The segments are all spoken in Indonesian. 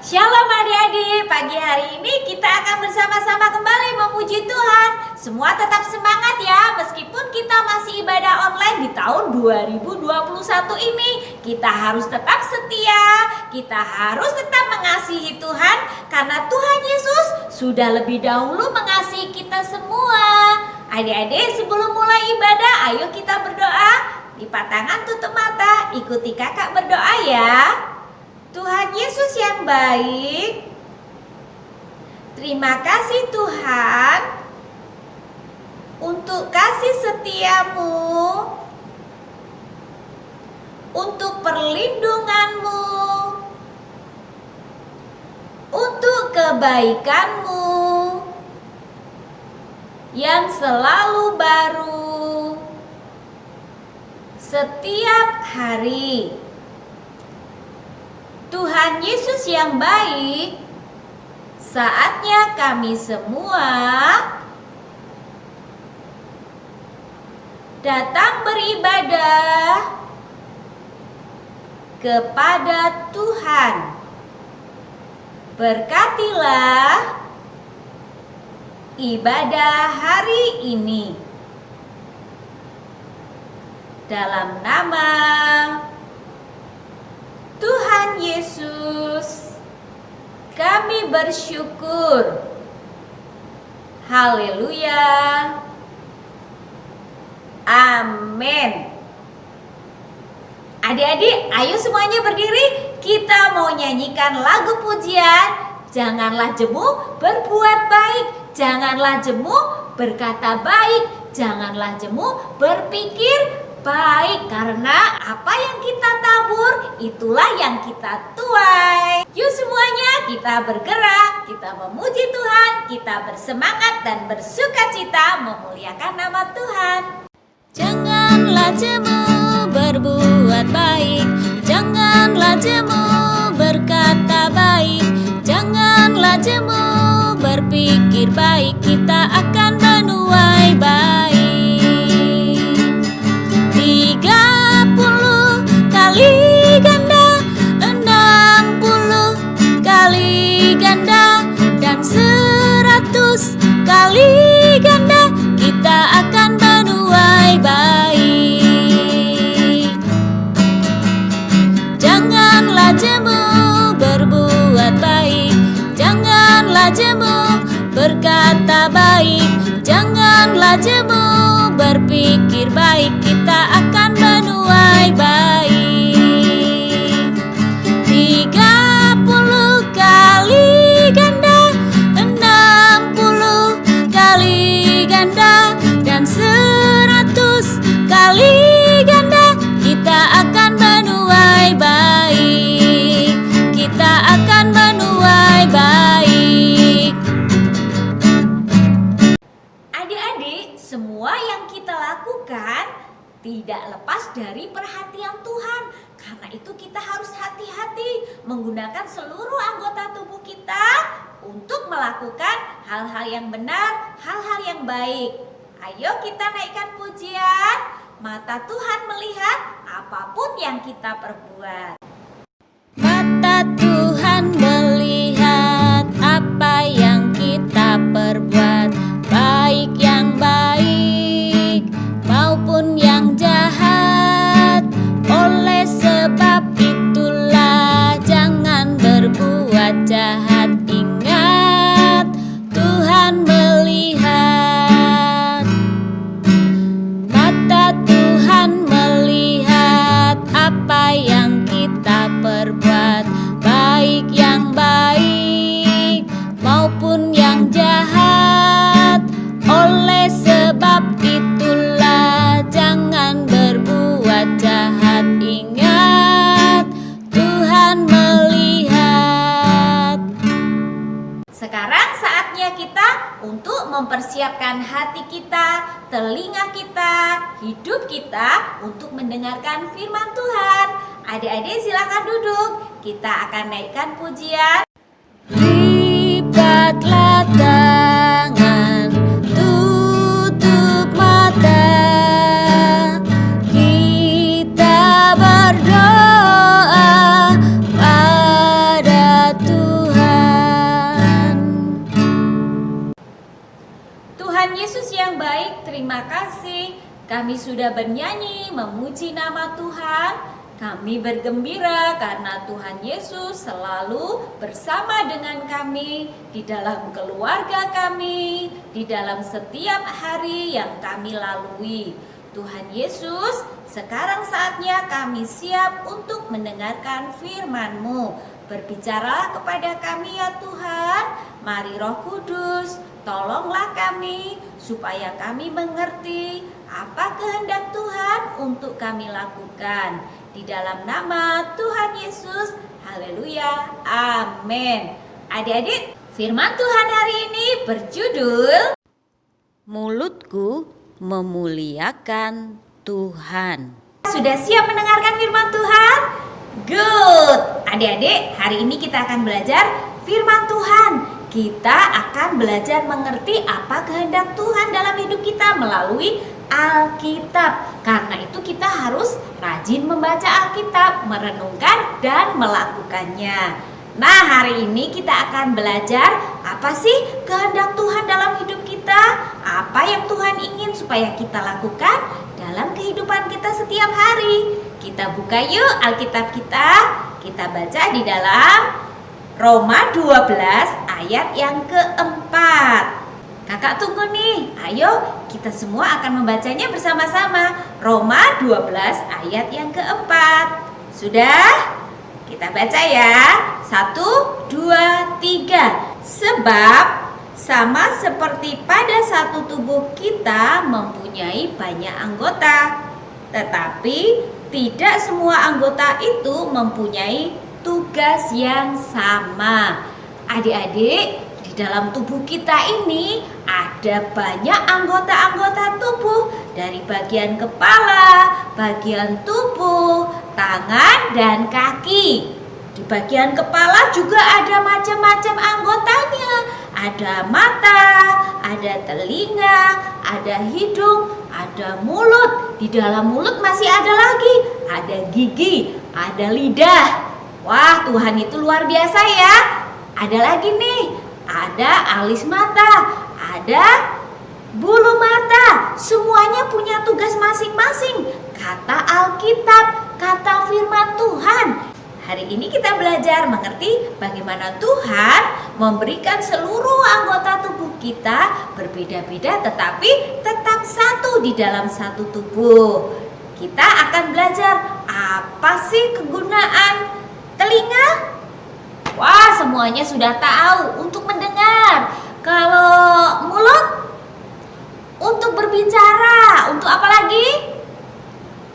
Shalom adik-adik, pagi hari ini kita akan bersama-sama kembali memuji Tuhan. Semua tetap semangat ya, meskipun kita masih ibadah online di tahun 2021 ini. Kita harus tetap setia, kita harus tetap mengasihi Tuhan, karena Tuhan Yesus sudah lebih dahulu mengasihi kita semua. Adik-adik, sebelum mulai ibadah, ayo kita berdoa. Lipat tangan, tutup mata, ikuti kakak berdoa ya. Tuhan Yesus yang baik, terima kasih Tuhan untuk kasih setiamu, untuk perlindunganmu, untuk kebaikanmu yang selalu baru setiap hari. Tuhan Yesus yang baik, saatnya kami semua datang beribadah kepada Tuhan. Berkatilah ibadah hari ini. Dalam nama Tuhan Yesus, kami bersyukur. Haleluya. Amin. Adik-adik, ayo semuanya berdiri. Kita mau nyanyikan lagu pujian. Janganlah jemu berbuat baik, janganlah jemu berkata baik, janganlah jemu berpikir baik, karena apa yang kita tabur, itulah yang kita tuai. Yuk semuanya kita bergerak, kita memuji Tuhan, kita bersemangat dan bersukacita memuliakan nama Tuhan. Janganlah jemu berbuat baik, janganlah jemu berkata baik, janganlah jemu berpikir baik, kita akan menuai baik. 30 kali ganda, 60 kali ganda, dan 100 kali ganda, kita akan menuai baik. Janganlah jemu berbuat baik, janganlah jemu berkata baik, janganlah jemu berpikir baik, kita akan menuai baik. 30 kali ganda, 60 kali ganda, dan 100 kali ganda, kita akan menuai baik. Kita akan menuai baik. Adik-adik, semua yang kita lakukan tidak lepas dari perhatian Tuhan. Karena itu kita harus hati-hati menggunakan seluruh anggota tubuh kita untuk melakukan hal-hal yang benar, hal-hal yang baik. Ayo kita naikkan pujian. Mata Tuhan melihat apapun yang kita perbuat. Mata Tuhan melihat apa yang kita perbuat, baik yang baik maupun yang jahat. Oleh sebab itulah jangan berbuat jahat. Ingat, Tuhan melihat. Mata Tuhan melihat apa yang kita perbuat, baik yang baik maupun yang jahat. Oleh sebab itulah jangan berbuat jahat. Ingat, Tuhan melihat. Sekarang saatnya kita untuk mempersiapkan hati kita, telinga kita, hidup kita untuk mendengarkan firman Tuhan. Adik-adik silakan duduk. Kita akan naikkan pujian. Lipatlah tangan, tutup mata, kita berdoa pada Tuhan. kami sudah bernyanyi memuji nama Tuhan. Kami bergembira karena Tuhan Yesus selalu bersama dengan kami di dalam keluarga kami, di dalam setiap hari yang kami lalui. Tuhan Yesus, sekarang saatnya kami siap untuk mendengarkan firman-Mu. Berbicaralah kepada kami ya Tuhan. Mari Roh Kudus, tolonglah kami supaya kami mengerti apa kehendak Tuhan untuk kami lakukan. Di dalam nama Tuhan Yesus, haleluya, amin. Adik-adik, firman Tuhan hari ini berjudul Mulutku memuliakan Tuhan. Sudah siap mendengarkan firman Tuhan? Good. Adik-adik, hari ini kita akan belajar firman Tuhan. Kita akan belajar mengerti apa kehendak Tuhan dalam hidup kita melalui Alkitab. Karena itu kita harus rajin membaca Alkitab, merenungkan dan melakukannya. Nah, hari ini kita akan belajar apa sih kehendak Tuhan dalam hidup kita? Apa yang Tuhan ingin supaya kita lakukan dalam kehidupan kita setiap hari. Kita buka yuk Alkitab kita. Kita baca di dalam Roma 12 ayat yang keempat. Kakak tunggu nih, ayo kita semua akan membacanya bersama-sama. Roma 12 ayat yang keempat. Sudah? Kita baca ya. 1, 2, 3. Sebab sama seperti pada satu tubuh kita mempunyai banyak anggota, tetapi tidak semua anggota itu mempunyai tugas yang sama. Adik-adik, di dalam tubuh kita ini ada banyak anggota-anggota tubuh, dari bagian kepala, bagian tubuh, tangan, dan kaki. Di bagian kepala juga ada macam-macam anggotanya. Ada mata, ada telinga, ada hidung, ada mulut. Di dalam mulut masih ada lagi, ada gigi, ada lidah. Wah, Tuhan itu luar biasa ya. Ada lagi nih, ada alis mata, ada bulu mata. Semuanya punya tugas masing-masing. Kata Alkitab, kata firman Tuhan. Hari ini kita belajar mengerti bagaimana Tuhan memberikan seluruh anggota tubuh kita berbeda-beda tetapi tetap satu di dalam satu tubuh. Kita akan belajar apa sih kegunaan telinga? Wah, semuanya sudah tahu, untuk mendengar. Kalau mulut, untuk berbicara. Untuk apa lagi?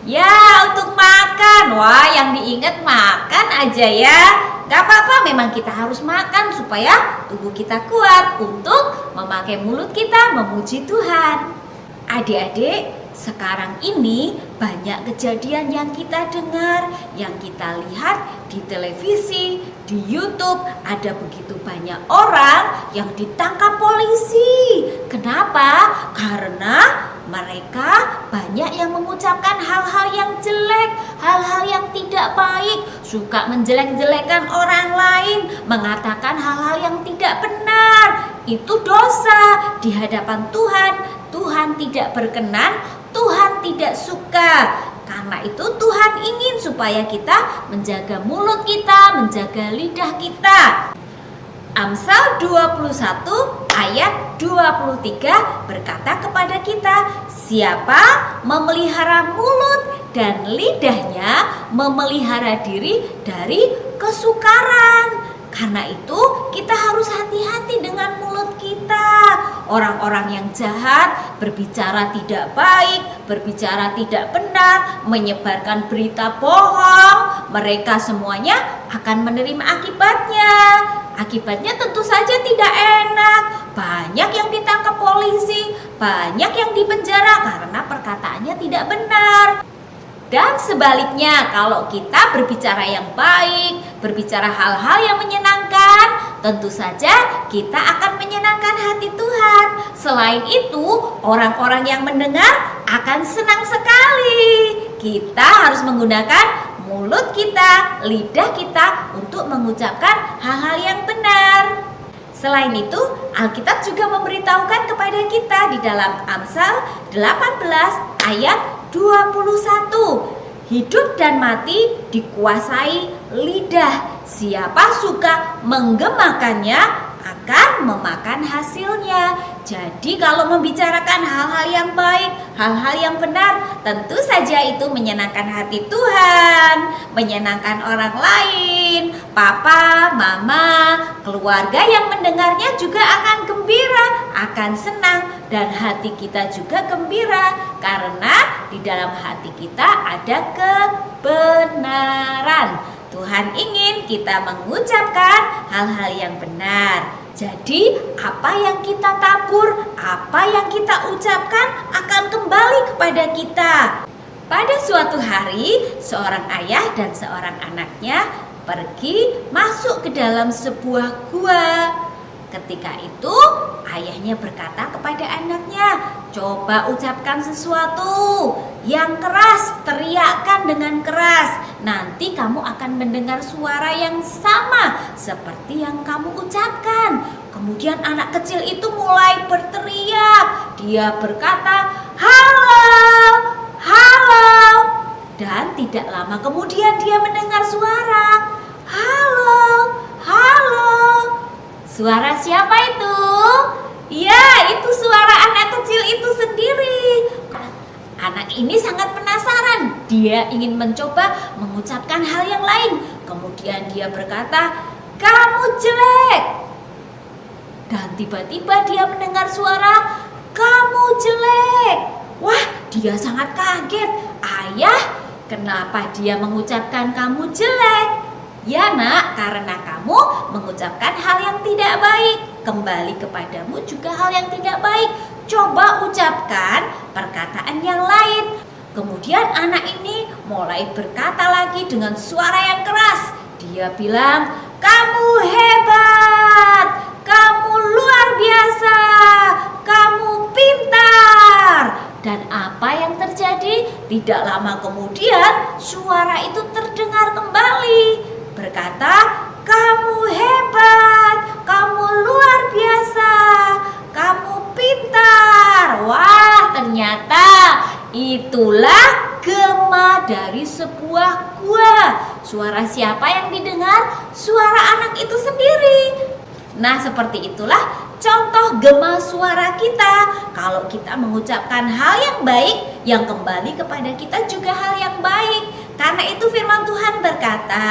Ya, untuk makan. Wah, yang diingat makan aja ya. Gak apa-apa, memang kita harus makan supaya tubuh kita kuat untuk memakai mulut kita memuji Tuhan. Adik-adik, sekarang ini banyak kejadian yang kita dengar, yang kita lihat di televisi, di YouTube. Ada begitu banyak orang yang ditangkap polisi. Kenapa? Karena mereka banyak yang mengucapkan hal-hal yang jelek, hal-hal yang tidak baik, suka menjelek-jelekan orang lain, mengatakan hal-hal yang tidak benar. Itu dosa di hadapan Tuhan. Tuhan tidak berkenan, Tuhan tidak suka. Karena itu Tuhan ingin supaya kita menjaga mulut kita, menjaga lidah kita. Amsal 21 ayat 23 berkata kepada kita, siapa memelihara mulut dan lidahnya memelihara diri dari kesukaran. Karena itu kita harus hati-hati dengan mulut kita. Orang-orang yang jahat, berbicara tidak baik, berbicara tidak benar, menyebarkan berita bohong, mereka semuanya akan menerima akibatnya. Akibatnya tentu saja tidak enak. Banyak yang ditangkap polisi, banyak yang dipenjara karena perkataannya tidak benar. Dan sebaliknya, kalau kita berbicara yang baik, berbicara hal-hal yang menyenangkan, tentu saja kita akan menyenangkan hati Tuhan. Selain itu, orang-orang yang mendengar akan senang sekali. Kita harus menggunakan mulut kita, lidah kita untuk mengucapkan hal-hal yang benar. Selain itu, Alkitab juga memberitahukan kepada kita di dalam Amsal 18 ayat 21. Hidup dan mati dikuasai lidah. Siapa suka menggemakannya akan memakan hasilnya. Jadi kalau membicarakan hal-hal yang baik, hal-hal yang benar, tentu saja itu menyenangkan hati Tuhan, menyenangkan orang lain. Papa, mama, keluarga yang mendengarnya juga akan gembira, akan senang, dan hati kita juga gembira karena di dalam hati kita ada kebenaran. Tuhan ingin kita mengucapkan hal-hal yang benar. Jadi apa yang kita tabur, apa yang kita ucapkan akan kembali kepada kita. Pada suatu hari, seorang ayah dan seorang anaknya pergi masuk ke dalam sebuah gua. Ketika itu ayahnya berkata kepada anaknya, coba ucapkan sesuatu yang keras, teriakkan dengan keras. Nanti kamu akan mendengar suara yang sama seperti yang kamu ucapkan. Kemudian anak kecil itu mulai berteriak. Dia berkata, halo, halo. Dan tidak lama kemudian dia mendengar suara, halo, halo. Suara siapa itu? Ya, itu suara anak kecil itu sendiri. Anak ini sangat penasaran. Dia ingin mencoba mengucapkan hal yang lain. Kemudian dia berkata, kamu jelek. Dan tiba-tiba dia mendengar suara, kamu jelek. Wah, dia sangat kaget. Ayah, kenapa dia mengucapkan kamu jelek? Ya nak, karena kamu mengucapkan hal yang tidak baik. Kembali kepadamu juga hal yang tidak baik. Coba ucapkan perkataan yang lain. Kemudian anak ini mulai berkata lagi dengan suara yang keras. Dia bilang, kamu hebat, kamu luar biasa, kamu pintar. Dan apa yang terjadi? Tidak lama kemudian suara itu terdengar kembali. Berkata, kamu hebat, kamu luar biasa, kamu pintar. Wah, ternyata itulah gema dari sebuah gua. Suara siapa yang didengar? Suara anak itu sendiri. Nah, seperti itulah contoh gema suara kita. Kalau kita mengucapkan hal yang baik, yang kembali kepada kita juga hal yang baik. Karena itu firman Tuhan berkata,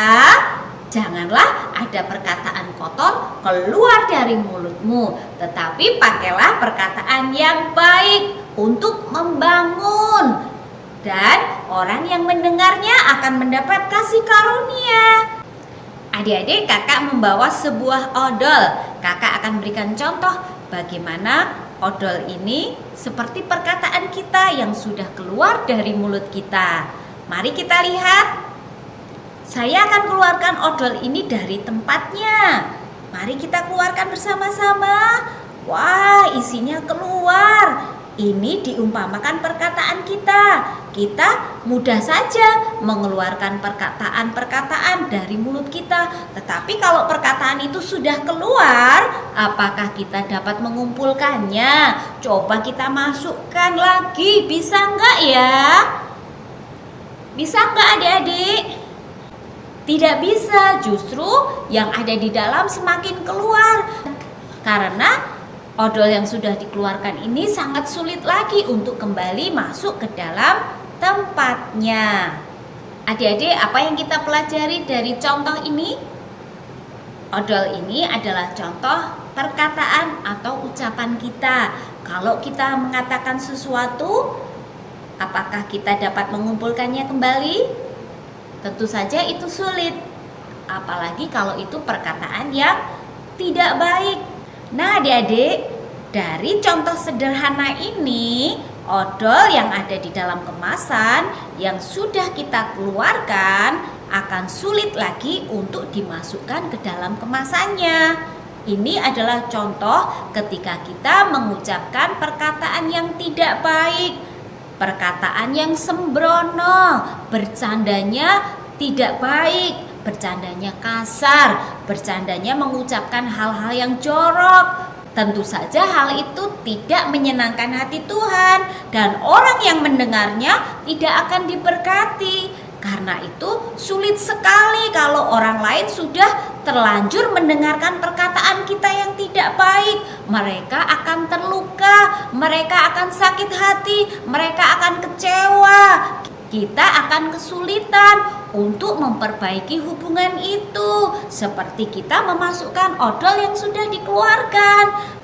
janganlah ada perkataan kotor keluar dari mulutmu, tetapi pakailah perkataan yang baik untuk membangun. Dan orang yang mendengarnya akan mendapat kasih karunia. Adik-adik, kakak membawa sebuah odol. Kakak akan berikan contoh bagaimana odol ini seperti perkataan kita yang sudah keluar dari mulut kita. Mari kita lihat. Saya akan keluarkan odol ini dari tempatnya. Mari kita keluarkan bersama-sama. Wah, isinya keluar. Ini diumpamakan perkataan kita. Kita mudah saja mengeluarkan perkataan-perkataan dari mulut kita. Tetapi kalau perkataan itu sudah keluar, apakah kita dapat mengumpulkannya? Coba kita masukkan lagi. Bisa enggak ya? Bisa enggak adik-adik? Tidak bisa, justru yang ada di dalam semakin keluar. Karena odol yang sudah dikeluarkan ini sangat sulit lagi untuk kembali masuk ke dalam tempatnya. Adik-adik, apa yang kita pelajari dari contoh ini? Odol ini adalah contoh perkataan atau ucapan kita. Kalau kita mengatakan sesuatu, apakah kita dapat mengumpulkannya kembali? Tentu saja itu sulit. Apalagi kalau itu perkataan yang tidak baik. Nah, adik-adik, dari contoh sederhana ini, odol yang ada di dalam kemasan yang sudah kita keluarkan akan sulit lagi untuk dimasukkan ke dalam kemasannya. Ini adalah contoh ketika kita mengucapkan perkataan yang tidak baik, perkataan yang sembrono, bercandanya tidak baik, bercandanya kasar, bercandanya mengucapkan hal-hal yang jorok. Tentu saja hal itu tidak menyenangkan hati Tuhan dan orang yang mendengarnya tidak akan diberkati. Karena itu sulit sekali kalau orang lain sudah terlanjur mendengarkan perkataan kita yang tidak baik. Mereka akan terluka, mereka akan sakit hati, mereka akan kecewa. Kita akan kesulitan untuk memperbaiki hubungan itu, seperti kita memasukkan odol yang sudah dikeluarkan.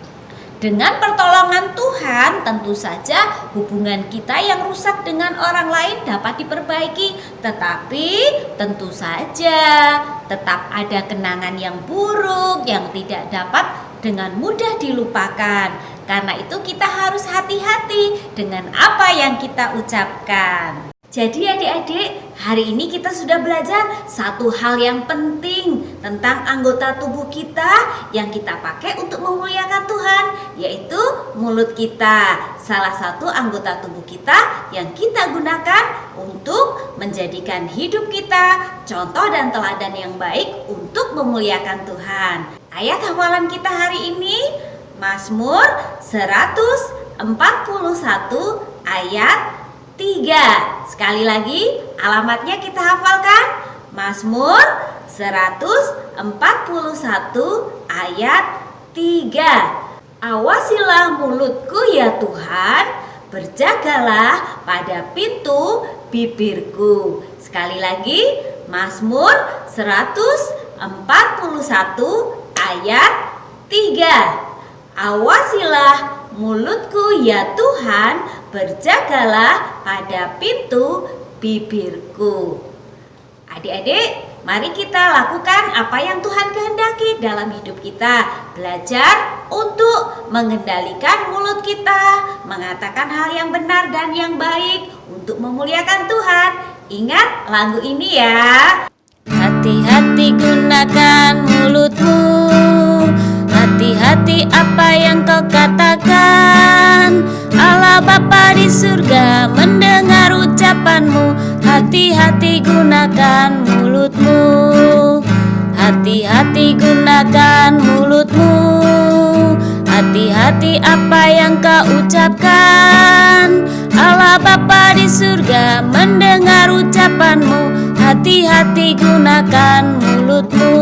Dengan pertolongan Tuhan, tentu saja hubungan kita yang rusak dengan orang lain dapat diperbaiki. Tetapi tentu saja tetap ada kenangan yang buruk yang tidak dapat dengan mudah dilupakan. Karena itu kita harus hati-hati dengan apa yang kita ucapkan. Jadi adik-adik, hari ini kita sudah belajar satu hal yang penting tentang anggota tubuh kita yang kita pakai untuk memuliakan Tuhan, yaitu mulut kita. Salah satu anggota tubuh kita yang kita gunakan untuk menjadikan hidup kita contoh dan teladan yang baik untuk memuliakan Tuhan. Ayat hafalan kita hari ini Mazmur 141 ayat 3. Sekali lagi alamatnya kita hafalkan. Mazmur 141 ayat 3. Awasilah mulutku ya Tuhan, berjagalah pada pintu bibirku. Sekali lagi Mazmur 141 ayat 3. Awasilah mulutku ya Tuhan, berjagalah pada pintu bibirku. Adik-adik, mari kita lakukan apa yang Tuhan kehendaki dalam hidup kita. Belajar untuk mengendalikan mulut kita, mengatakan hal yang benar dan yang baik untuk memuliakan Tuhan. Ingat lagu ini ya. Hati-hati gunakan mulutmu, hati-hati apa yang kau katakan. Allah Bapa di surga mendengar ucapanmu. Hati-hati gunakan mulutmu, hati-hati gunakan mulutmu. Hati-hati apa yang kau ucapkan. Allah Bapa di surga mendengar ucapanmu. Hati-hati gunakan mulutmu.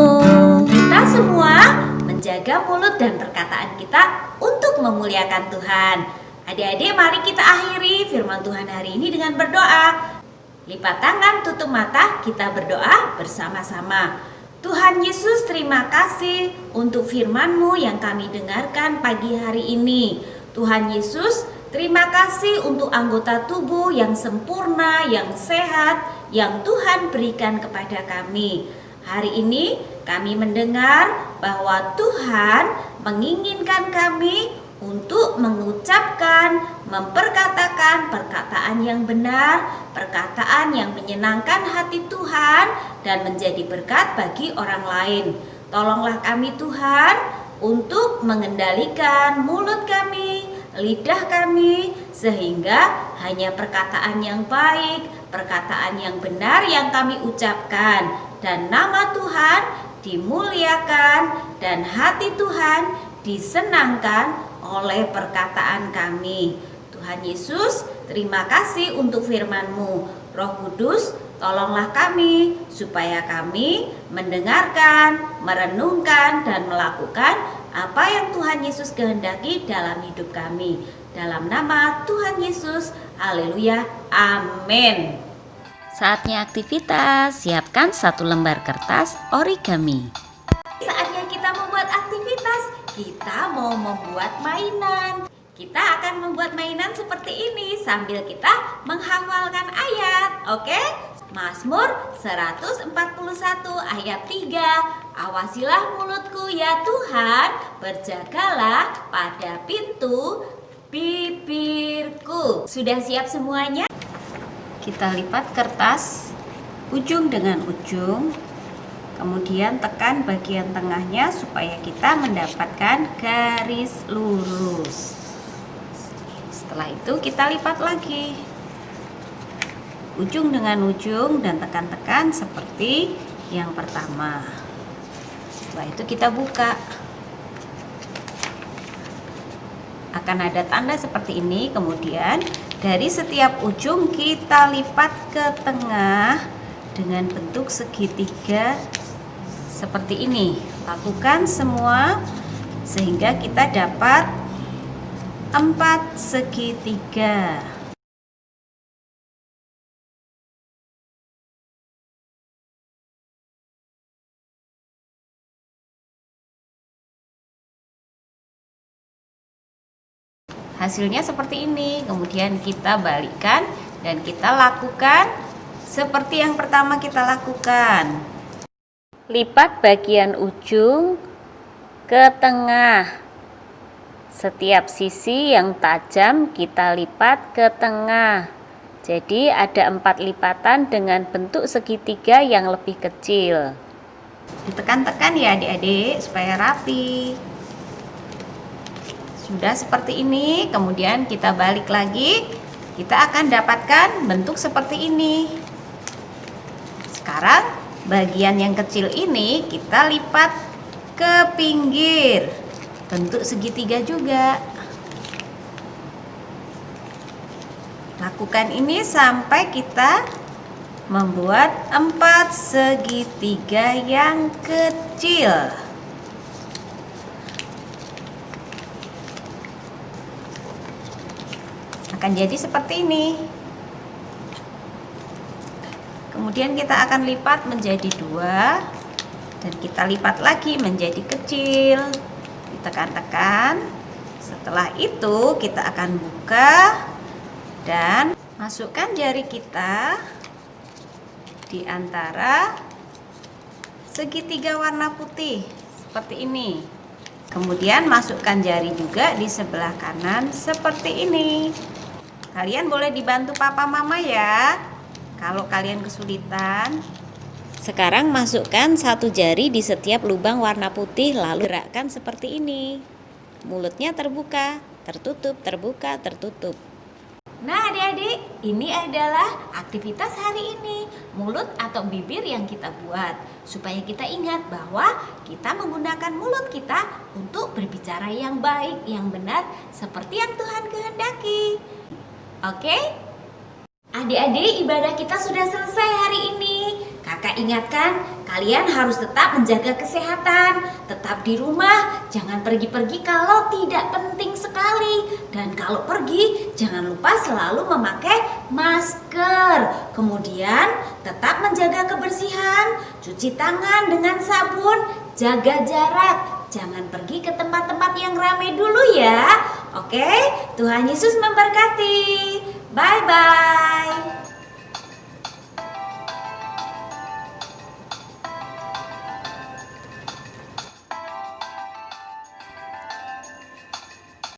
Kita semua menjaga mulut dan perkataan kita untuk memuliakan Tuhan. Adik-adik, mari kita akhiri firman Tuhan hari ini dengan berdoa. Lipat tangan, tutup mata, kita berdoa bersama-sama. Tuhan Yesus, terima kasih untuk firman-Mu yang kami dengarkan pagi hari ini. Tuhan Yesus, terima kasih untuk anggota tubuh yang sempurna, yang sehat, yang Tuhan berikan kepada kami. Hari ini kami mendengar bahwa Tuhan menginginkan kami untuk mengucapkan, memperkatakan perkataan yang benar, perkataan yang menyenangkan hati Tuhan dan menjadi berkat bagi orang lain. Tolonglah kami Tuhan untuk mengendalikan mulut kami, lidah kami, sehingga hanya perkataan yang baik, perkataan yang benar yang kami ucapkan, dan nama Tuhan dimuliakan dan hati Tuhan disenangkan oleh perkataan kami. Tuhan Yesus, terima kasih untuk firman-Mu. Roh Kudus, tolonglah kami supaya kami mendengarkan, merenungkan, dan melakukan apa yang Tuhan Yesus kehendaki dalam hidup kami. Dalam nama Tuhan Yesus, haleluya, amin. Saatnya aktivitas, siapkan 1 lembar kertas origami. Saatnya kita membuat aktivitas. Kita mau membuat mainan. Kita akan membuat mainan seperti ini sambil kita menghafalkan ayat. Oke? Mazmur 141 ayat 3. Awasilah mulutku ya Tuhan, berjagalah pada pintu bibirku. Sudah siap semuanya? Kita lipat kertas ujung dengan ujung. Kemudian tekan bagian tengahnya supaya kita mendapatkan garis lurus. Setelah itu kita lipat lagi ujung dengan ujung dan tekan-tekan seperti yang pertama. Setelah itu kita buka. Akan ada tanda seperti ini. Kemudian dari setiap ujung kita lipat ke tengah dengan bentuk segitiga seperti ini. Lakukan semua sehingga kita dapat 4 segitiga. Hasilnya seperti ini. Kemudian kita balikkan dan kita lakukan seperti yang pertama kita lakukan. Lipat bagian ujung ke tengah. Setiap sisi yang tajam kita lipat ke tengah. Jadi ada 4 lipatan dengan bentuk segitiga yang lebih kecil. Ditekan-tekan ya adik-adik supaya rapi. Sudah seperti ini, kemudian kita balik lagi, kita akan dapatkan bentuk seperti ini. Sekarang bagian yang kecil ini kita lipat ke pinggir, bentuk segitiga juga. Lakukan ini sampai kita membuat 4 segitiga yang kecil. Akan jadi seperti ini. Kemudian kita akan lipat menjadi 2 dan kita lipat lagi menjadi kecil. Ditekan-tekan. Setelah itu kita akan buka dan masukkan jari kita di antara segitiga warna putih seperti ini. Kemudian masukkan jari juga di sebelah kanan seperti ini. Kalian boleh dibantu papa mama ya kalau kalian kesulitan. Sekarang masukkan 1 jari di setiap lubang warna putih, lalu gerakkan seperti ini. Mulutnya terbuka, tertutup, terbuka, tertutup. Nah adik-adik, ini adalah aktivitas hari ini, mulut atau bibir yang kita buat, supaya kita ingat bahwa kita menggunakan mulut kita untuk berbicara yang baik, yang benar, seperti yang Tuhan kehendaki. Oke? Adik-adik, ibadah kita sudah selesai hari ini. Kakak ingatkan, kalian harus tetap menjaga kesehatan, tetap di rumah, jangan pergi-pergi kalau tidak penting sekali. Dan kalau pergi, jangan lupa selalu memakai masker. Kemudian, tetap menjaga kebersihan, cuci tangan dengan sabun, jaga jarak. Jangan pergi ke tempat-tempat yang ramai dulu ya. Oke, Tuhan Yesus memberkati. Bye-bye.